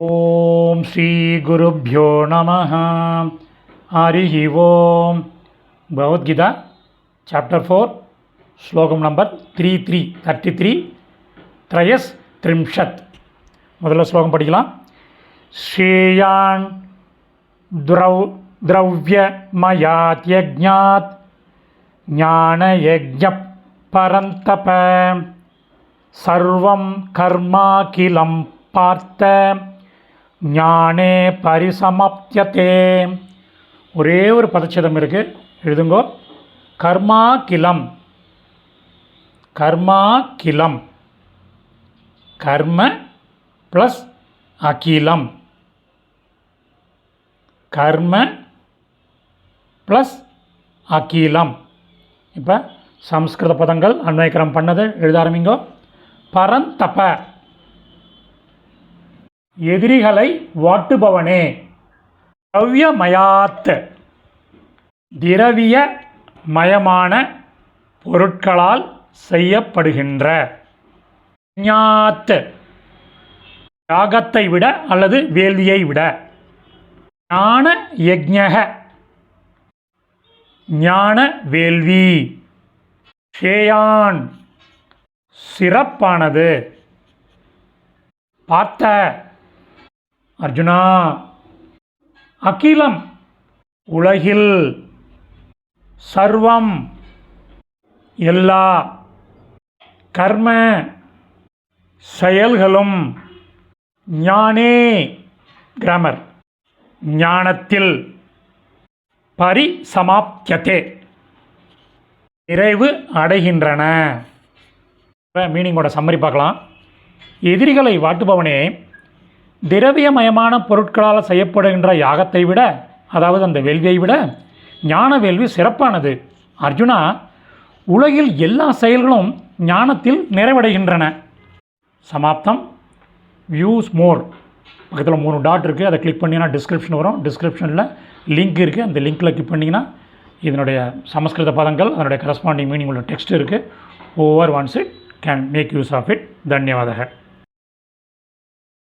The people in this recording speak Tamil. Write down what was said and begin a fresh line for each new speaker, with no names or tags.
ஓம் ஸ்ரீ குருப்யோ நமः. ஹரிஹி ஓம். பகவத்கீதா சாப்டர் 4 ஸ்லோகம் நம்பர் 33 த்ரயஸ் த்ரிம்ஷத். முதல்ல ஸ்லோகம் படிக்கலாம். ஸ்ரேயான் திரவ்யமயாத் யஜ்ஞாத் ஞானயஜ்ஞப் பரந்தப சர்வம் கர்மாகிலம் பார்த்த ஞானே பரிசமப்யதே. ஒரே ஒரு பதச்சேதம் இருக்குது, எழுதுங்கோ. கர்மா கிலம், கர்மா கிலம், கர்ம ப்ளஸ் அகிலம், கர்ம ப்ளஸ் அகிலம். இப்போ சம்ஸ்கிருத பதங்கள் அன்வயக்கரம் பண்ணது எழுத ஆரம்பிங்கோ. பரந்தப, எதிரிகளை வாட்டுபவனே. திரவ்யமயாத், திரவிய மயமான பொருட்களால் செய்யப்படுகின்ற. ஞாத், யாகத்தை விட அல்லது வேள்வியை விட. ஞான யஜ்ஞக, ஞான வேள்வி. ஸ்ரேயான், சிறப்பானது. பார்த்த அர்ஜுனா, அகிலம், உலகில். சர்வம், எல்லா. கர்ம, செயல்களும். ஞானே, கிராமர், ஞானத்தில். பரிசமாப்யதே, நிறைவு அடைகின்றன. மீனிங்கோட சம்மரி பார்க்கலாம். எதிரிகளை வாட்டுபவனே, திரவியமயமான பொருட்களால் செய்யப்படுகின்ற யாகத்தை விட, அதாவது அந்த வேள்வியை விட ஞான வேள்வி சிறப்பானது. அர்ஜுனா, உலகில் எல்லா செயல்களும் ஞானத்தில் நிறைவடைகின்றன. சமாப்தம். வியூஸ் மோர் பக்கத்தில் 3 டாட் இருக்குது, அதை கிளிக் பண்ணிங்கன்னா டிஸ்கிரிப்ஷன் வரும். டிஸ்கிரிப்ஷனில் லிங்க் இருக்குது, அந்த லிங்க்கில் கிளிக் பண்ணிங்கன்னா இதனுடைய சமஸ்கிருத பதங்கள், அதனுடைய கரஸ்பாண்டிங் மீனிங் உள்ள டெக்ஸ்ட் இருக்குது. Over once it can make use of it. தன்யவாதக.